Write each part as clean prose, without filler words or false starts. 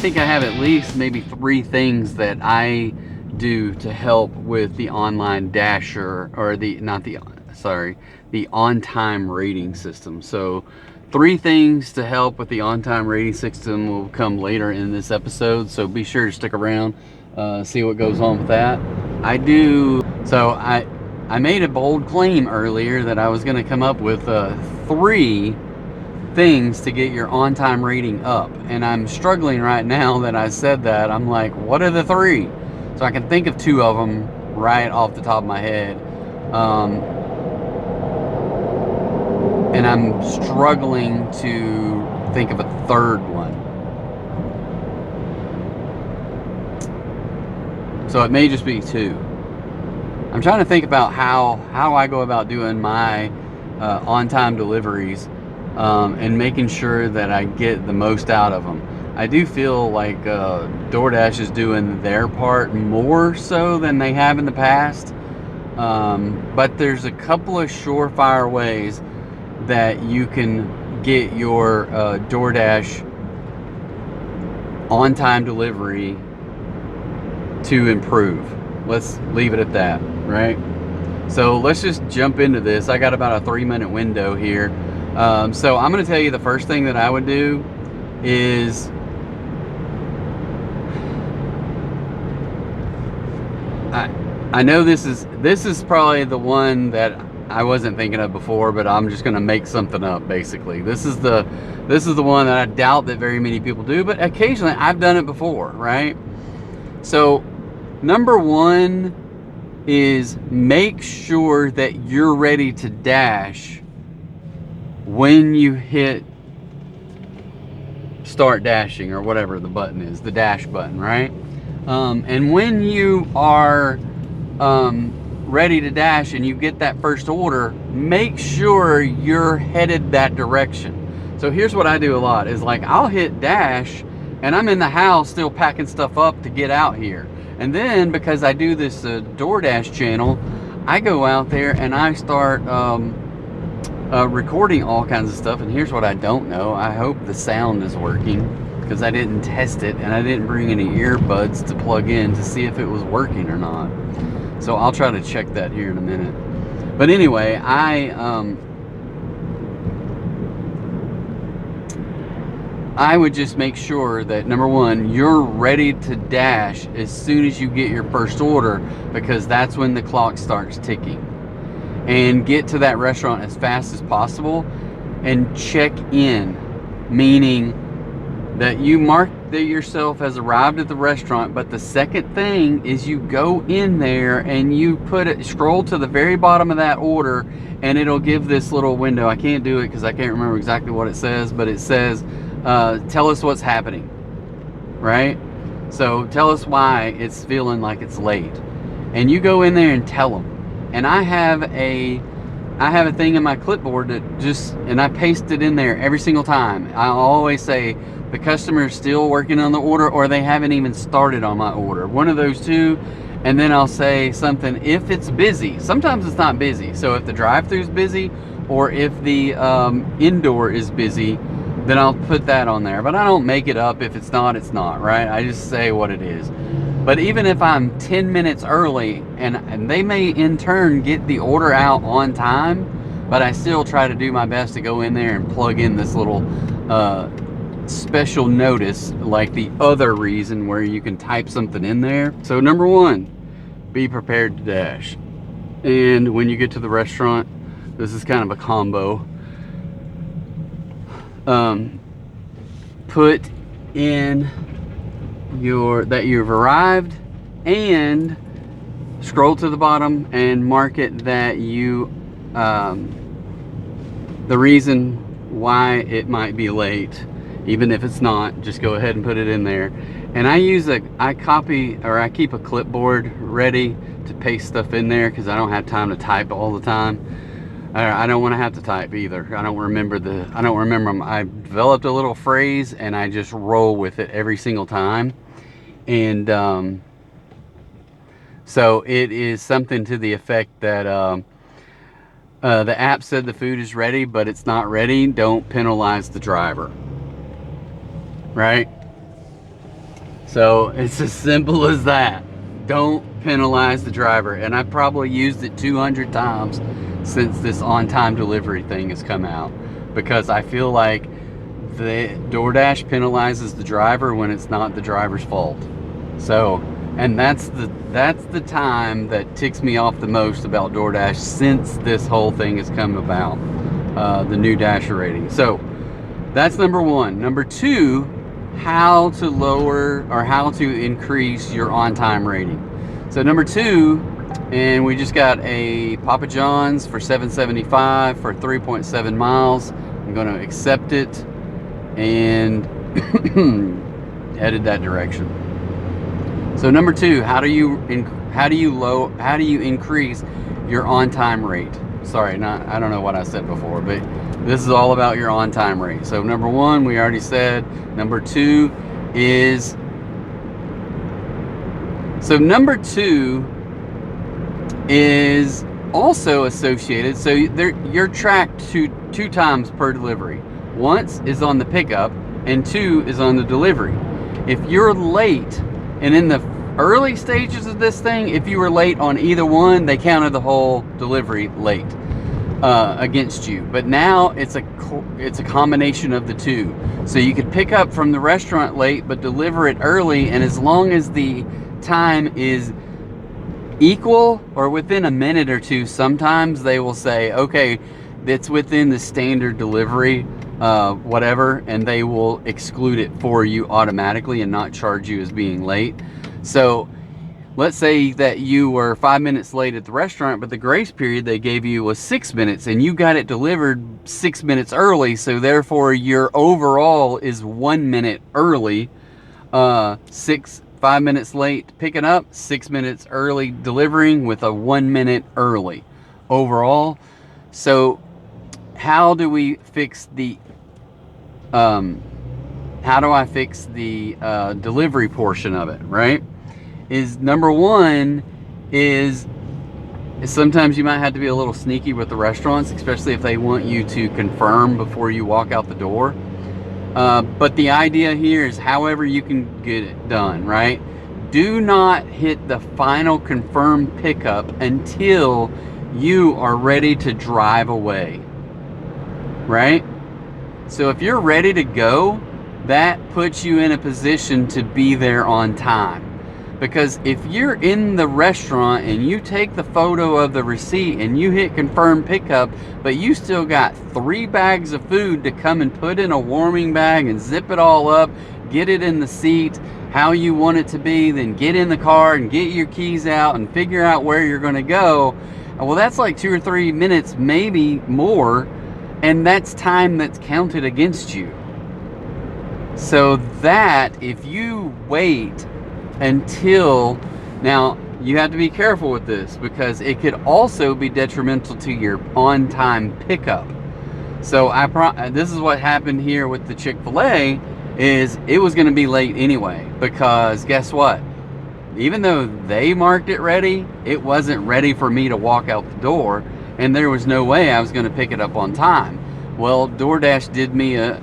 think I have at least maybe 3 things that I do to help with the online dasher, or the, not the, sorry, the on-time rating system. So 3 things to help with the on-time rating system will come later in this episode, so be sure to stick around, see what goes on with that. I made a bold claim earlier that I was going to come up with 3 things to get your on-time rating up, and I'm struggling right now that I said that. I'm like, what are the 3? So I can think of 2 of them right off the top of my head, and I'm struggling to think of a 3rd one. So it may just be 2. I'm trying to think about how I go about doing my on-time deliveries, and making sure that I get the most out of them. I do feel like DoorDash is doing their part more so than they have in the past, but there's a couple of surefire ways that you can get your DoorDash on-time delivery to improve. Let's leave it at that, right? So let's just jump into this. I got about a 3-minute window here. So I'm going to tell you the first thing that I would do is I know this is probably the one that I wasn't thinking of before, but I'm just going to make something up. Basically, this is the one that I doubt that very many people do, but occasionally I've done it before, right? So number 1 is make sure that you're ready to dash when you hit start dashing, or whatever the button is, the dash button, right? And when you are ready to dash and you get that first order, make sure you're headed that direction. So here's what I do a lot is, like, I'll hit dash and I'm in the house still packing stuff up to get out here. And then because I do this DoorDash channel, I go out there and I start recording all kinds of stuff. And here's what I don't know. I hope the sound is working, because I didn't test it and I didn't bring any earbuds to plug in to see if it was working or not. So I'll try to check that here in a minute. But anyway, I would just make sure that, number 1, you're ready to dash as soon as you get your first order, because that's when the clock starts ticking. And get to that restaurant as fast as possible and check in, meaning that you mark that yourself has arrived at the restaurant. But the second thing is you go in there and you scroll to the very bottom of that order, and it'll give this little window. I can't do it because I can't remember exactly what it says, but it says, tell us what's happening, right? So tell us why it's feeling like it's late. And you go in there and tell them. And I have a thing in my clipboard and I paste it in there every single time. I always say the customer is still working on the order, or they haven't even started on my order. One of those 2. And then I'll say something if it's busy. Sometimes it's not busy. So if the drive-thru is busy, or if the indoor is busy, then I'll put that on there. But I don't make it up. If it's not, it's not, right? I just say what it is. But even if I'm 10 minutes early, and they may in turn get the order out on time, but I still try to do my best to go in there and plug in this little special notice, like the other reason, where you can type something in there. So number 1, be prepared to dash. And when you get to the restaurant, this is kind of a combo. Put in that you've arrived, and scroll to the bottom and mark it that you the reason why it might be late. Even if it's not, just go ahead and put it in there. And I keep a clipboard ready to paste stuff in there, because I don't have time to type all the time. I don't want to have to type either. I don't remember them. I developed a little phrase and I just roll with it every single time. And so it is something to the effect that the app said the food is ready, but it's not ready. Don't penalize the driver, right? So it's as simple as that. Don't penalize the driver. And I've probably used it 200 times since this on-time delivery thing has come out, because I feel like the DoorDash penalizes the driver when it's not the driver's fault. So, and that's the time that ticks me off the most about DoorDash since this whole thing has come about, the new Dasher rating. So that's number one. Number two, how to lower or how to increase your on-time rating. So number two, and we just got a Papa John's for $7.75 for 3.7 miles. I'm going to accept it and headed that direction. So number two, how do you increase your on-time rate? Sorry, I don't know what I said before, but this is all about your on-time rate. So number one, we already said. Number two is also associated. So you're tracked two times per delivery. Once is on the pickup and two is on the delivery. If you're late, and in the early stages of this thing, if you were late on either one, they counted the whole delivery late against you. But now it's a combination of the two. So you could pick up from the restaurant late but deliver it early, and as long as the time is equal or within a minute or two, sometimes they will say, okay, it's within the standard delivery whatever, and they will exclude it for you automatically and not charge you as being late. So let's say that you were 5 minutes late at the restaurant, but the grace period they gave you was 6 minutes, and you got it delivered 6 minutes early, so therefore your overall is 1 minute early. 5 minutes late picking up, 6 minutes early delivering, with a 1 minute early overall. So how do we fix the how do I fix the delivery portion of it, right? Is number one is sometimes you might have to be a little sneaky with the restaurants, especially if they want you to confirm before you walk out the door. But the idea here is however you can get it done, right? Do not hit the final confirm pickup until you are ready to drive away, right? So if you're ready to go, that puts you in a position to be there on time. Because if you're in the restaurant and you take the photo of the receipt and you hit confirm pickup, but you still got 3 bags of food to come and put in a warming bag and zip it all up, get it in the seat how you want it to be, then get in the car and get your keys out and figure out where you're going to go, well, that's like 2 or 3 minutes, maybe more, and that's time that's counted against you. So that if you wait until, now you have to be careful with this, because it could also be detrimental to your on-time pickup. So this is what happened here with the Chick-fil-A, is it was going to be late anyway, because guess what? Even though they marked it ready, it wasn't ready for me to walk out the door, and there was no way I was going to pick it up on time. Well, DoorDash did me a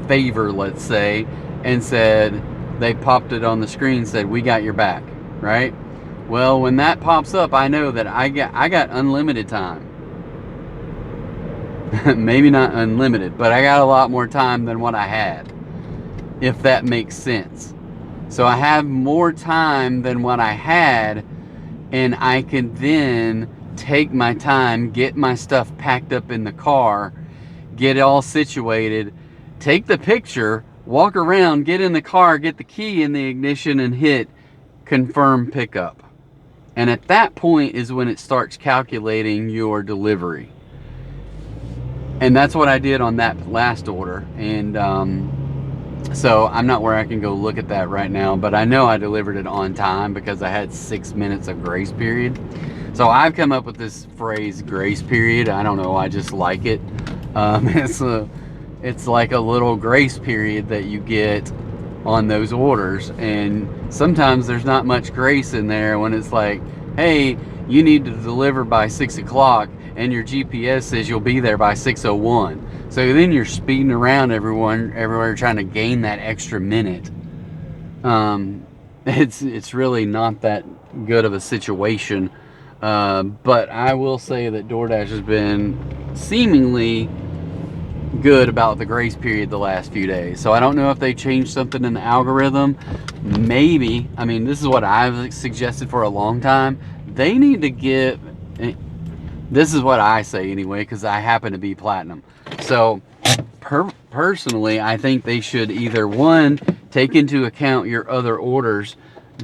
favor, let's say, and said, they popped it on the screen, said, we got your back, right? Well, when that pops up, I know that I got unlimited time. Maybe not unlimited, but I got a lot more time than what I had, if that makes sense. So I have more time than what I had, and I can then take my time, get my stuff packed up in the car, get it all situated, take the picture, walk around, get in the car, get the key in the ignition, and hit confirm pickup. And at that point is when it starts calculating your delivery. And that's what I did on that last order. And so I'm not where I can go look at that right now, but I know I delivered it on time because I had 6 minutes of grace period. So I've come up with this phrase, grace period. I don't know, I just like it. It's like a little grace period that you get on those orders, and sometimes there's not much grace in there when it's like, hey, you need to deliver by 6 o'clock and your GPS says you'll be there by 6:01. So then you're speeding around everywhere trying to gain that extra minute. It's really not that good of a situation. But I will say that DoorDash has been seemingly good about the grace period the last few days. So I don't know if they changed something in the algorithm. Maybe. I mean, this is what I've suggested for a long time. They need to get, this is what I say anyway, because I happen to be platinum. So personally, I think they should either, one, take into account your other orders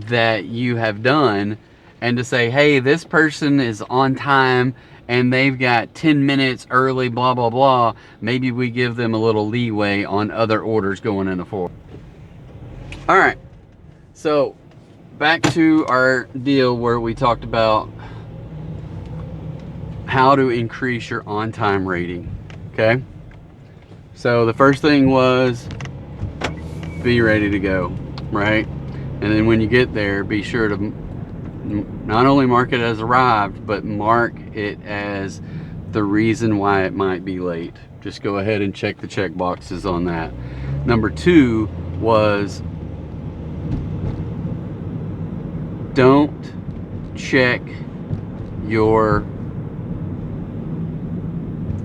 that you have done, and to say, hey, this person is on time and they've got 10 minutes early, blah, blah, blah. Maybe we give them a little leeway on other orders going into forward. All right, so back to our deal where we talked about how to increase your on-time rating, okay? So the first thing was be ready to go, right? And then when you get there, be sure to not only mark it as arrived, but mark it as the reason why it might be late. Just go ahead and check the check boxes on that. Number two was, don't check your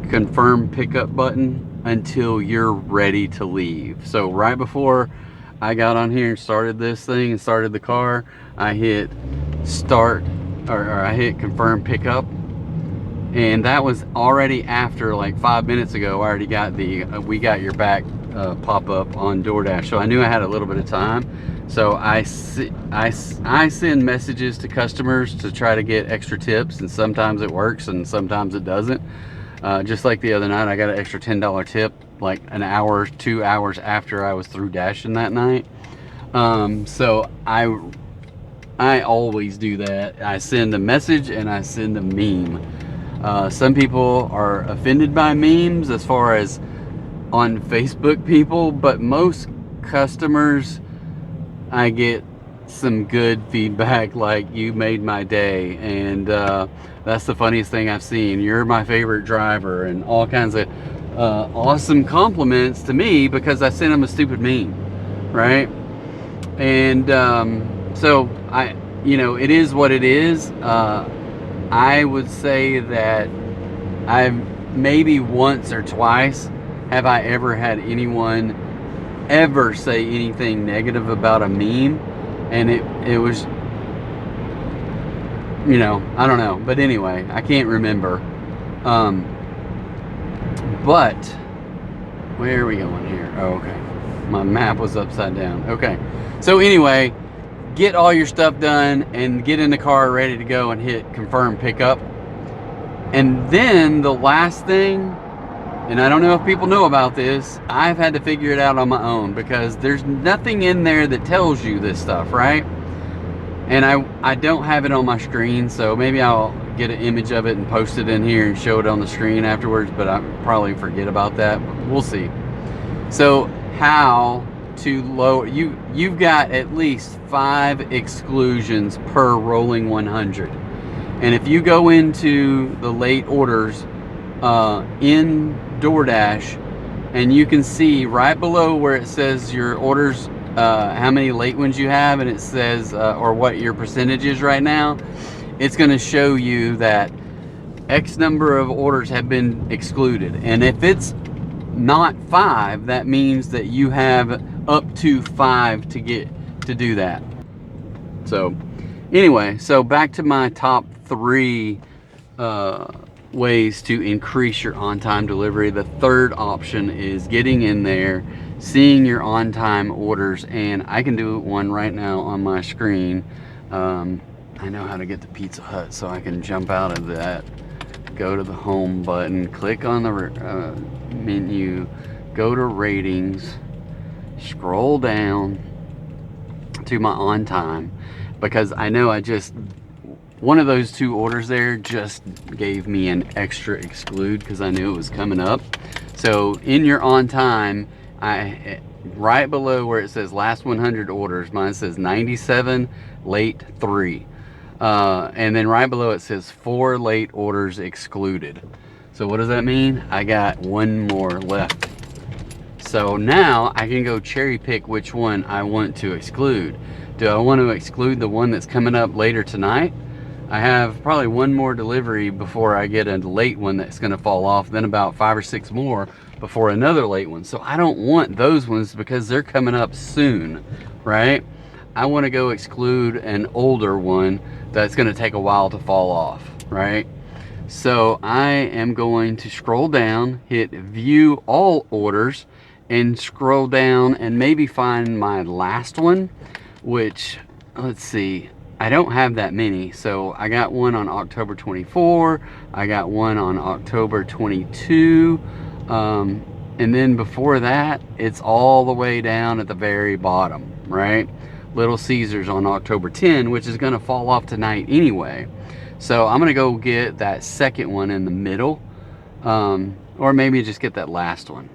confirm pickup button until you're ready to leave. So right before I got on here and started this thing and started the car, I hit start, or I hit confirm pickup, and that was already after, like 5 minutes ago, I already got the we got your back pop up on DoorDash. So I knew I had a little bit of time. So I send messages to customers to try to get extra tips, and sometimes it works and sometimes it doesn't. Just like the other night, I got an extra $10 tip like an hour, 2 hours after I was through dashing that night. So I always do that. I send a message and I send a meme. Some people are offended by memes as far as on Facebook people, but most customers, I get some good feedback like, you made my day, and that's the funniest thing I've seen, you're my favorite driver, and all kinds of awesome compliments to me because I sent them a stupid meme, right? And so it is what it is. I would say that I've maybe once or twice have I ever had anyone ever say anything negative about a meme, and it was, I don't know, but anyway, I can't remember. But where are we going here? Oh, okay, my map was upside down. Okay, so anyway, get all your stuff done and get in the car ready to go and hit confirm pickup. And then the last thing, and I don't know if people know about this, I've had to figure it out on my own because there's nothing in there that tells you this stuff, right? And I don't have it on my screen, so maybe I'll get an image of it and post it in here and show it on the screen afterwards, but I probably forget about that. We'll see. So how to lower, you've got at least 5 exclusions per rolling 100. And if you go into the late orders in DoorDash, and you can see right below where it says your orders, how many late ones you have, and it says or what your percentage is right now, it's going to show you that X number of orders have been excluded. And if it's not 5, that means that you have up to 5 to get to do that. So anyway, so back to my top 3 ways to increase your on-time delivery. The third option is getting in there, seeing your on-time orders, and I can do one right now on my screen. I know how to get to Pizza Hut, so I can jump out of that, go to the home button, click on the menu, go to ratings, scroll down to my on time, because I know one of those 2 orders there just gave me an extra exclude because I knew it was coming up. So in your on time, right below where it says last 100 orders, mine says 97, late 3. And then right below it says 4 late orders excluded. So what does that mean? I got one more left. So now I can go cherry pick which one I want to exclude. Do I want to exclude the one that's coming up later tonight? I have probably one more delivery before I get a late one that's going to fall off, then about 5 or 6 more before another late one. So I don't want those ones because they're coming up soon, right? I want to go exclude an older one that's going to take a while to fall off, right? So I am going to scroll down, hit view all orders, and scroll down and maybe find my last one, which, let's see, I don't have that many. So I got one on October 24, I got one on October 22, and then before that, it's all the way down at the very bottom, right? Little Caesars on October 10, which is going to fall off tonight anyway. So I'm going to go get that second one in the middle, or maybe just get that last one.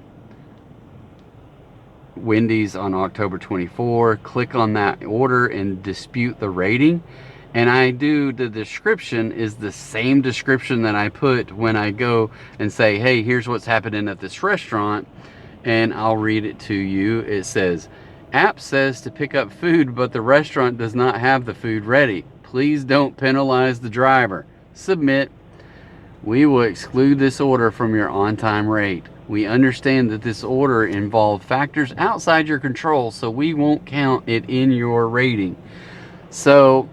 Wendy's on October 24. Click on that order and dispute the rating. And I do, the description is the same description that I put when I go and say, hey, here's what's happening at this restaurant. And I'll read it to you. It says, app says to pick up food, but the restaurant does not have the food ready. Please don't penalize the driver. Submit. We will exclude this order from your on-time rate. We understand that this order involved factors outside your control, so we won't count it in your rating. So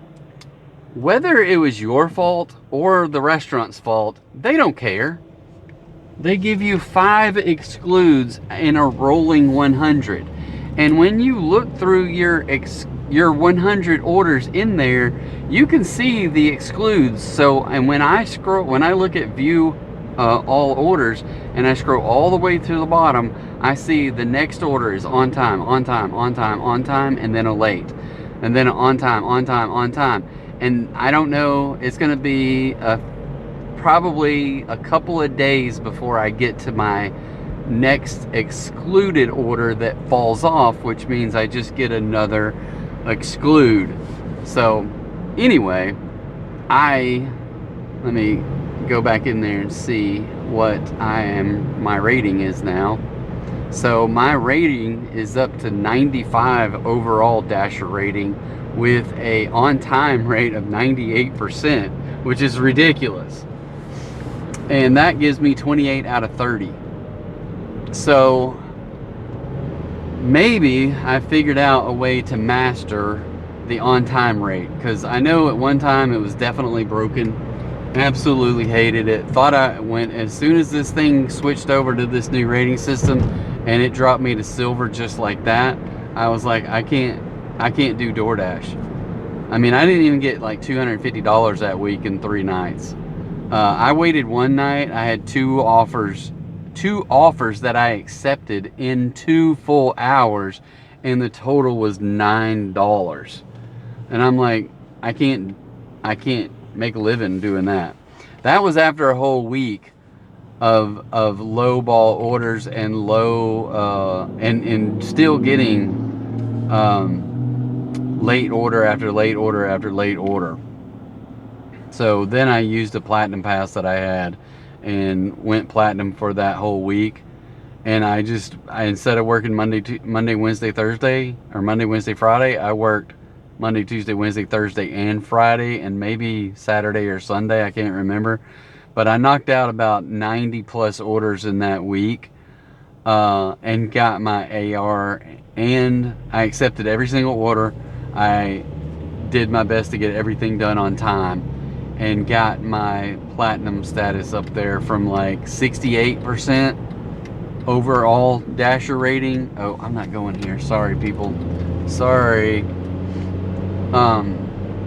whether it was your fault or the restaurant's fault, they don't care. They give you 5 excludes in a rolling 100. And when you look through your 100 orders in there, you can see the excludes. So, and when I look at view all orders and I scroll all the way to the bottom, I see the next order is on time, on time, on time, on time, and then a late, and then on time, on time, on time. And I don't know, it's going to be probably a couple of days before I get to my next excluded order that falls off, which means I just get another exclude. So anyway, let me go back in there and see what my rating is now. So my rating is up to 95 overall Dasher rating with a on-time rate of 98%, which is ridiculous. And that gives me 28 out of 30. So maybe I figured out a way to master the on-time rate, because I know at one time it was definitely broken. Absolutely hated it. Thought I went, as soon as this thing switched over to this new rating system and it dropped me to silver just like that, I was like, I can't do DoorDash. I mean, I didn't even get like $250 that week in 3 nights. I waited one night. I had two offers that I accepted in 2 full hours, and the total was $9. And I'm like, I can't make a living doing that. That was after a whole week of low ball orders and low and still getting late order after late order after late order. So then I used a platinum pass that I had and went platinum for that whole week. And I instead of working Monday, Wednesday, Thursday, or Monday, Wednesday, Friday, I worked Monday, Tuesday, Wednesday, Thursday, and Friday, and maybe Saturday or Sunday, I can't remember. But I knocked out about 90 plus orders in that week, and got my AR, and I accepted every single order. I did my best to get everything done on time, and got my platinum status up there from like 68% overall Dasher rating. Oh, I'm not going here. Sorry, people. Sorry.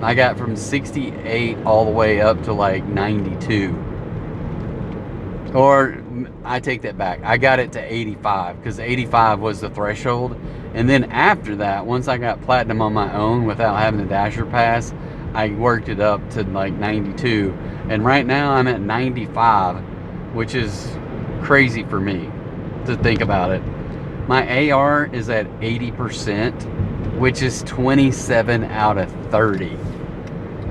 I got from 68 all the way up to like 92. Or I take that back. I got it to 85 because 85 was the threshold. And then after that, once I got platinum on my own without having the Dasher pass, I worked it up to like 92. And right now I'm at 95, which is crazy for me to think about it. My AR is at 80%, which is 27 out of 30.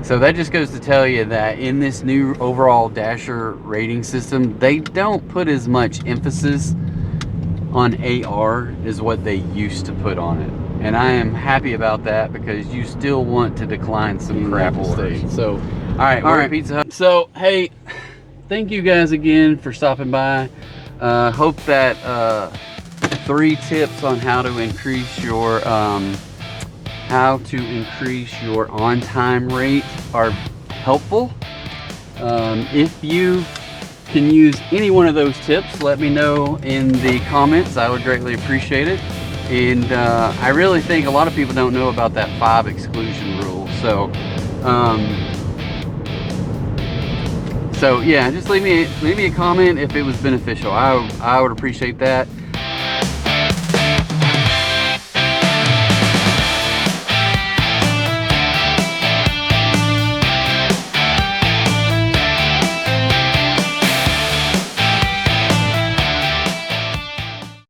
So that just goes to tell you that in this new overall Dasher rating system, they don't put as much emphasis on AR as what they used to put on it. And I am happy about that, because you still want to decline some crap orders. So, all right, Pizza Hut. So, hey, thank you guys again for stopping by. Hope that 3 tips on how to increase your on-time rate are helpful. If you can use any one of those tips, let me know in the comments. I would greatly appreciate it. And I really think a lot of people don't know about that 5 exclusion rule. So yeah, just leave me a comment if it was beneficial. I would appreciate that.